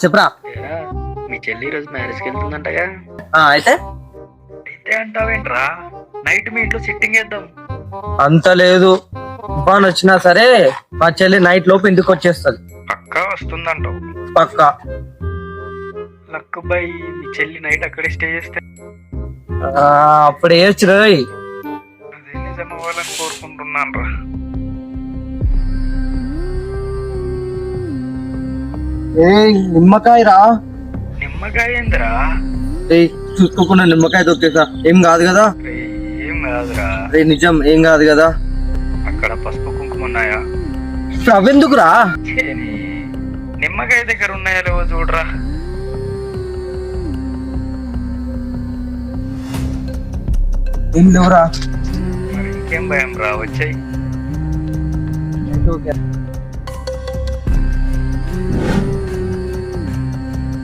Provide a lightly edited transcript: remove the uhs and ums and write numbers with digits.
చెప్పరా. ఏరా, మీ చెల్లి ఈరోజు మ్యారేజ్కి వెళ్తుందంటగా. అయితే అయితే అంటావేంట్రా? నైట్ మీ ఇంట్లో సిట్టింగ్ వేద్దాం. అంత లేదు, తుఫాన్ వచ్చినా సరే మా చెల్లి నైట్ లోపు ఇంటికి వచ్చేస్తుంది. పక్కా వస్తుందంటావు? పక్కా. లక్కుబాయ్, మీ చెల్లి నైట్ అక్కడే స్టే చేస్తే అప్పుడు వేయచ్చు రోయ్. అదే నిజం అవ్వాలని కోరుకుంటున్నాను రా. నిమ్మకాయ రా. నిమ్మకాయ ఏందిరా? చూసుకోకుండా నిమ్మకాయ తొక్కేసా, ఏం కాదు కదా. ఏం కాదురా. నిజం ఏం కాదు కదా. అక్కడ పసుపు కుంకుమ ఉన్నాయా? అవెందుకురా? నిమ్మకాయ దగ్గర ఉన్నాయా లేవో చూడరా. ఏం లేవురా. మరి ఇంకేం భయం రా, వచ్చాయి. ఓకే.